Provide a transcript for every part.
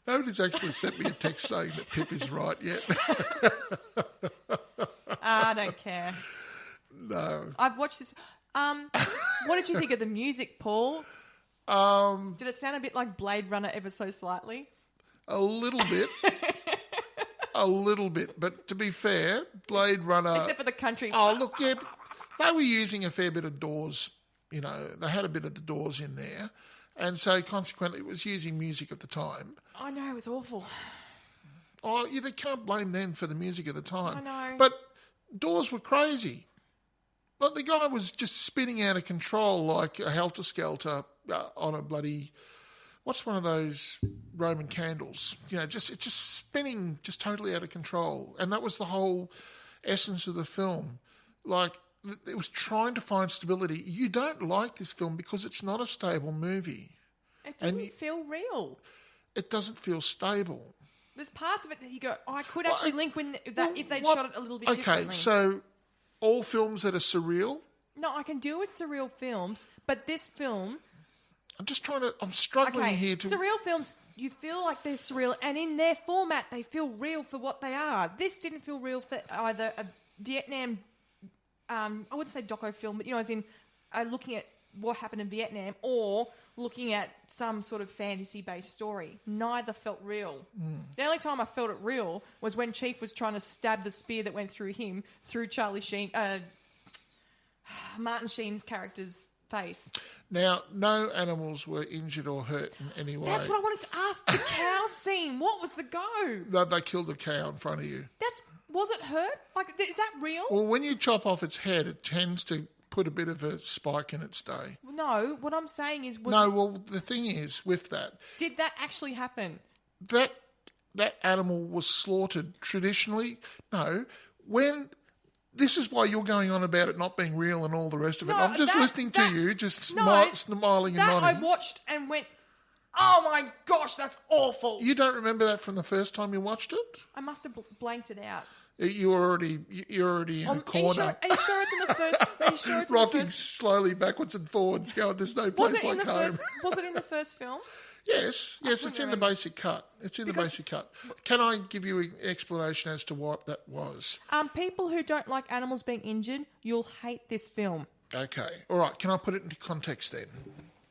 Nobody's actually sent me a text saying that Pip is right yet. I don't care. No. I've watched this. What did you think of the music, Paul? Did it sound a bit like Blade Runner ever so slightly? A little bit. A little bit. But to be fair, Blade Runner... Except for the country. Oh, look, yeah, they were using a fair bit of Doors. You know, they had a bit of the Doors in there. And so, consequently, it was using music of the time. I know, it was awful. Oh, yeah, they can't blame them for the music of the time. I know. But Doors were crazy. Like, the guy was just spinning out of control like a helter-skelter on a bloody... What's one of those Roman candles? You know, it's just spinning just totally out of control. And that was the whole essence of the film. Like, it was trying to find stability. You don't like this film because it's not a stable movie. It didn't feel real. It doesn't feel stable. There's parts of it that you go, I could actually link if they'd shot it a little bit differently. Okay, so all films that are surreal? No, I can deal with surreal films, but this film... I'm struggling here to... Surreal films, you feel like they're surreal, and in their format, they feel real for what they are. This didn't feel real for either a Vietnam... I wouldn't say doco film, but, you know, as in looking at what happened in Vietnam or looking at some sort of fantasy-based story. Neither felt real. The only time I felt it real was when Chief was trying to stab the spear that went through him, through Martin Sheen's character's face. Now, no animals were injured or hurt in any way. That's what I wanted to ask. The cow scene, what was the go? They killed a cow in front of you. Was it hurt? Like, is that real? Well, when you chop off its head, it tends to put a bit of a spike in its day. No, what I'm saying is... the thing is, with that... Did that actually happen? That animal was slaughtered traditionally. No, when... This is why you're going on about it not being real and all the rest of it. I'm just listening to you, just smiling and nodding. I watched and went, oh my gosh, that's awful. You don't remember that from the first time you watched it? I must have blanked it out. You're already in a corner. Are you sure it's in the first? Are you sure it's rocking in the first? Slowly backwards and forwards, going, there's no place like home. Was it in the first film? Yes, it's in the basic cut. It's in the basic cut. Can I give you an explanation as to what that was? People who don't like animals being injured, you'll hate this film. Okay. All right. Can I put it into context then?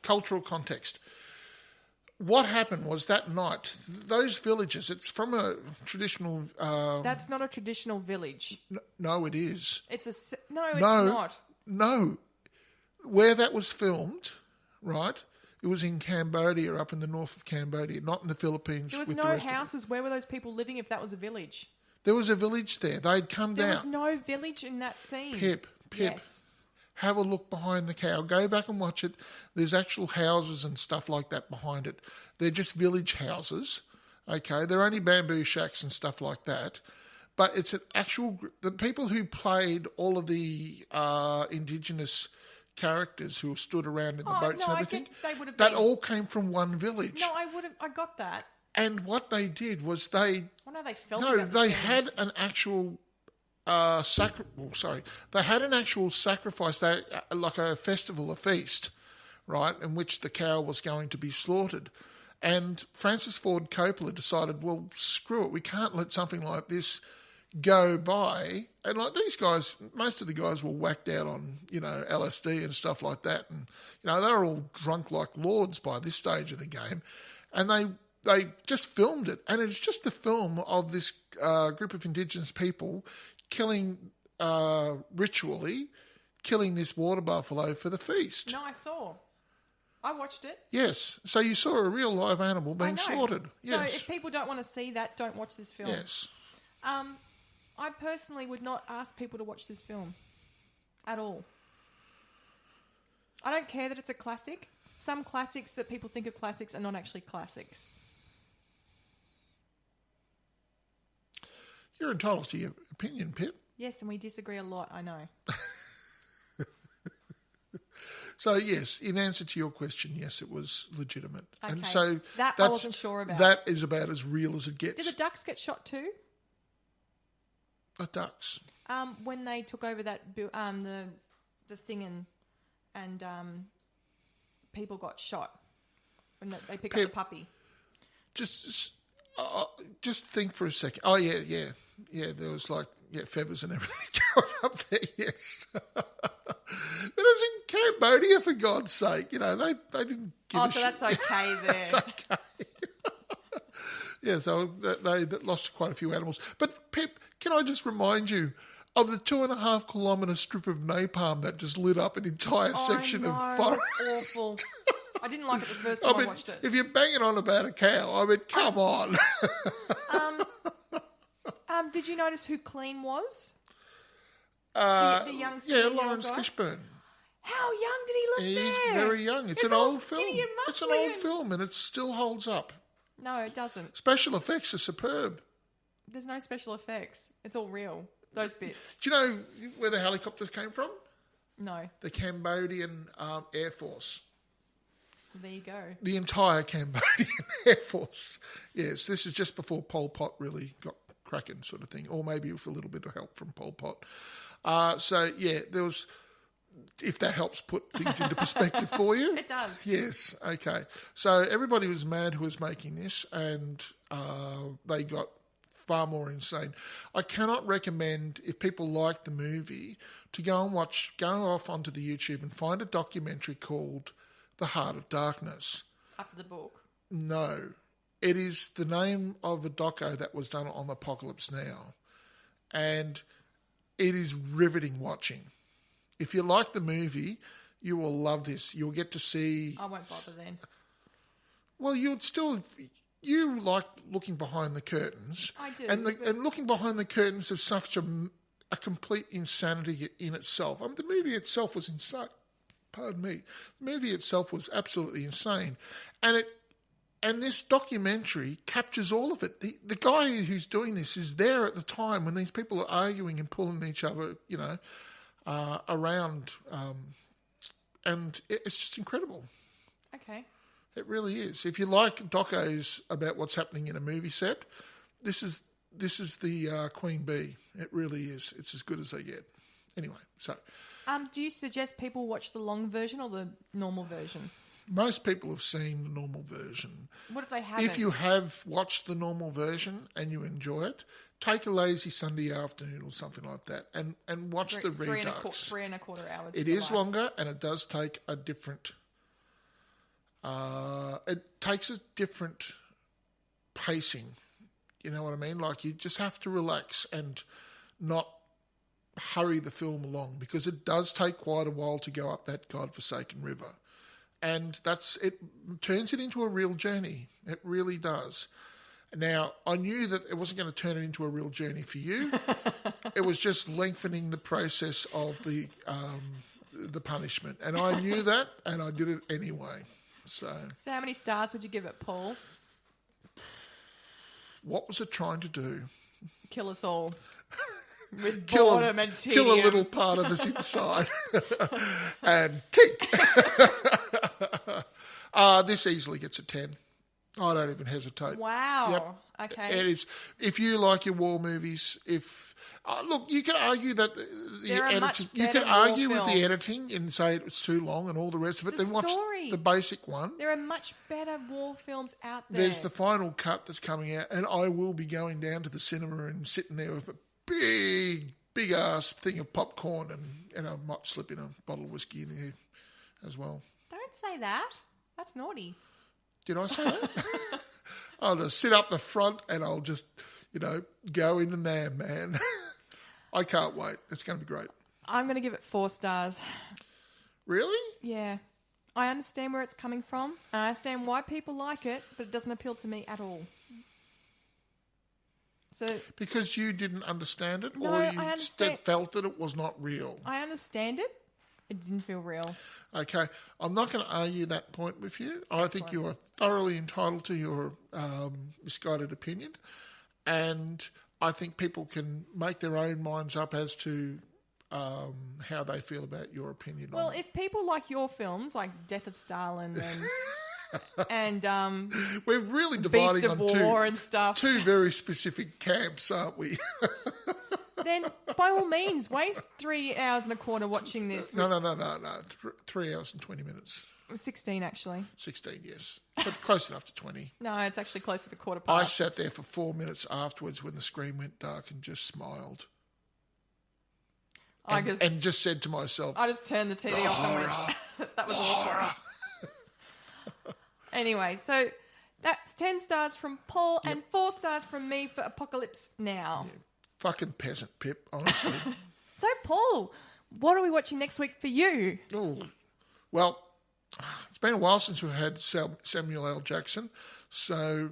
Cultural context. What happened was that night, those villages, it's from a traditional... That's not a traditional village. No, it is. It's not. No. Where that was filmed, right... It was in Cambodia, up in the north of Cambodia, not in the Philippines. There was no houses. Where were those people living if that was a village? There was a village there. They'd come down. There was no village in that scene. Pip, yes. Have a look behind the cow. Go back and watch it. There's actual houses and stuff like that behind it. They're just village houses, okay? They're only bamboo shacks and stuff like that. But it's an actual... The people who played all of the indigenous... characters who stood around in the boats and everything. That all came from one village. No, I got that. And what they did was they had an actual they had an actual sacrifice, like a festival, a feast, right, in which the cow was going to be slaughtered. And Francis Ford Coppola decided, well, screw it, we can't let something like this go by. And like these guys, most of the guys were whacked out on, LSD and stuff like that. And, they were all drunk like lords by this stage of the game. And they just filmed it. And it's just the film of this group of indigenous people ritually killing this water buffalo for the feast. No, I saw. I watched it. Yes. So you saw a real live animal being slaughtered. Yes. So if people don't want to see that, don't watch this film. Yes. I personally would not ask people to watch this film at all. I don't care that it's a classic. Some classics that people think are classics are not actually classics. You're entitled to your opinion, Pip. Yes, and we disagree a lot, I know. So, yes, in answer to your question, yes, it was legitimate. Okay. And so I wasn't sure about. That is about as real as it gets. Did the ducks get shot too? The ducks. When they took over that the thing and people got shot when they picked up the puppy. Just just think for a second. Oh, yeah. There was feathers and everything going up there. Yes, but it's in Cambodia, for God's sake. They didn't give a so shit. that's okay there. That's okay. Yeah, so they lost quite a few animals. But Pip, can I just remind you of the 2.5 kilometre strip of napalm that just lit up an entire section of forest? That's awful. I didn't like it the first time I watched it. If you're banging on about a cow, come on. Did you notice who Clean was? The young Lawrence guy? Fishburne. How young did he look He's there? very young. It's He's an all old film. skinny and It's an muscly old film, and it still holds up. No, it doesn't. Special effects are superb. There's no special effects. It's all real. Those bits. Do you know where the helicopters came from? No. The Cambodian Air Force. There you go. The entire Cambodian Air Force. Yes, this is just before Pol Pot really got cracking, sort of thing, or maybe with a little bit of help from Pol Pot. There was, if that helps put things into perspective for you. It does. Yes, okay. So everybody was mad who was making this, and they got far more insane. I cannot recommend, if people like the movie, to go off onto the YouTube and find a documentary called The Heart of Darkness. After the book? No. It is the name of a doco that was done on Apocalypse Now. And it is riveting watching. If you like the movie, you will love this. You'll get to see... I won't bother then. Well, you like looking behind the curtains. I do. And looking behind the curtains of such a complete insanity in itself. The movie itself was insane. Pardon me. The movie itself was absolutely insane. And this documentary captures all of it. The guy who's doing this is there at the time when these people are arguing and pulling each other, around. And it's just incredible. Okay. It really is. If you like docos about what's happening in a movie set, this is the Queen Bee. It really is. It's as good as they get. Anyway, so... do you suggest people watch the long version or the normal version? Most people have seen the normal version. What if they haven't? If you have watched the normal version and you enjoy it, take a lazy Sunday afternoon or something like that and watch the Redux. 3.25 hours. It is longer, and it does take a different... it takes a different pacing. You know what I mean? Like, you just have to relax and not hurry the film along, because it does take quite a while to go up that godforsaken river. And it turns it into a real journey. It really does. Now, I knew that it wasn't going to turn it into a real journey for you. It was just lengthening the process of the punishment. And I knew that, and I did it anyway. So how many stars would you give it, Paul? What was it trying to do? Kill us all. With boredom and tedium. Kill a little part of us inside. And tick. This easily gets a 10. I don't even hesitate. Wow. Yep. Okay. It is. If you like your war movies, look, you can argue that the editing. You can argue with the editing and say it was too long and all the rest of it. Then watch the basic one. There are much better war films out there. There's the final cut that's coming out, and I will be going down to the cinema and sitting there with a big ass thing of popcorn, and I might slip in a bottle of whiskey in there as well. Don't say that. That's naughty. Did I say that? I'll just sit up the front and I'll just, go into Nam, man. I can't wait. It's going to be great. I'm going to give it 4 stars. Really? Yeah. I understand where it's coming from. I understand why people like it, but it doesn't appeal to me at all. So, because you didn't understand it, no, or you felt that it was not real? I understand it. It didn't feel real. Okay. I'm not going to argue that point with you. I think you are thoroughly entitled to your misguided opinion. And I think people can make their own minds up as to how they feel about your opinion. Well, if people like your films, like Death of Stalin and we're really dividing Beast of on War and stuff. Two very specific camps, aren't we? Then, by all means, waste 3 hours and a quarter watching this. No. 3 hours and 20 minutes. It was 16, actually. 16, yes. But close enough to 20. No, it's actually closer to quarter I past. sat there for 4 minutes afterwards when the screen went dark and just smiled. And just said to myself, I just turned the TV off and went, that was awful. Anyway, so that's 10 stars from Paul and 4 stars from me for Apocalypse Now. Yeah, fucking peasant, Pip, honestly. So, Paul, what are we watching next week for you? Oh, well, it's been a while since we've had Samuel L. Jackson. So,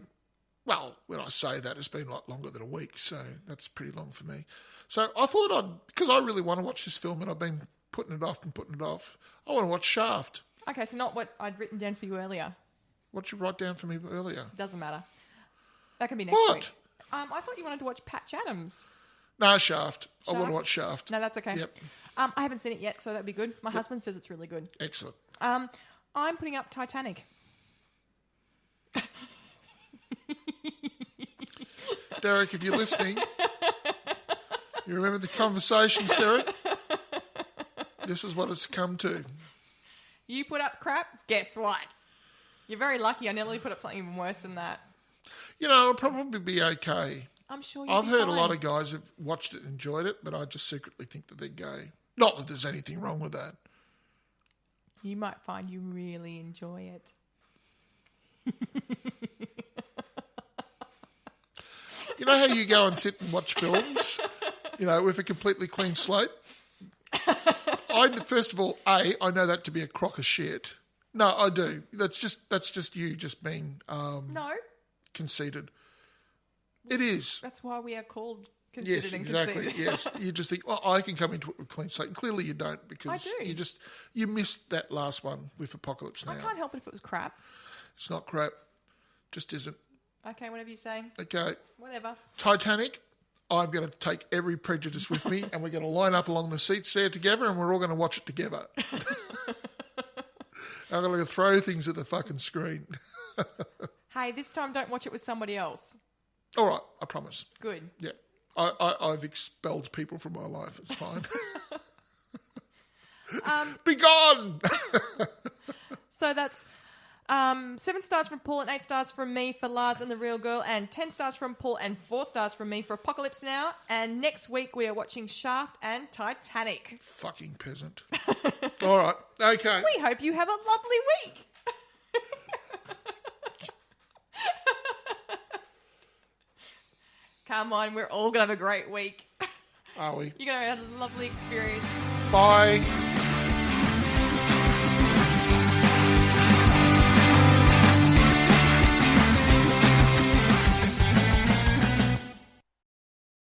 well, when I say that, it's been a lot longer than a week. So that's pretty long for me. So I thought because I really want to watch this film and I've been putting it off, I want to watch Shaft. Okay, so not what I'd written down for you earlier. What you write down for me earlier? Doesn't matter. That can be next week. I thought you wanted to watch Patch Adams. No, Shaft. I want to watch Shaft. No, that's okay. Yep. I haven't seen it yet, so that'd be good. My husband says it's really good. Excellent. I'm putting up Titanic. Derek, if you're listening, you remember the conversations, Derek? This is what it's come to. You put up crap, guess what? You're very lucky. I nearly put up something even worse than that. You know, it'll probably be okay. I'm sure I've heard a lot of guys have watched it and enjoyed it, but I just secretly think that they're gay. Not that there's anything wrong with that. You might find you really enjoy it. You know how you go and sit and watch films, with a completely clean slate? First of all, I know that to be a crock of shit. No, I do. That's just you just being No. conceited. It is. That's why we are called conceited Yes, and exactly. conceited. Yes, you just think, well, I can come into it with a clean slate. And clearly you don't because I do. you missed that last one with Apocalypse Now. I can't help it if it was crap. It's not crap. Just isn't. Okay, whatever you say. Okay. Whatever. Titanic, I'm going to take every prejudice with me and we're going to line up along the seats there together and we're all going to watch it together. I'm going to throw things at the fucking screen. Hey, this time don't watch it with somebody else. All right, I promise. Good. Yeah. I've expelled people from my life. It's fine. Be gone! So that's 7 stars from Paul and 8 stars from me for Lars and the Real Girl, and 10 stars from Paul and 4 stars from me for Apocalypse Now. And next week we are watching Shaft and Titanic. Fucking peasant. All right. Okay. We hope you have a lovely week. Come on, we're all going to have a great week. Are we? You're going to have a lovely experience. Bye.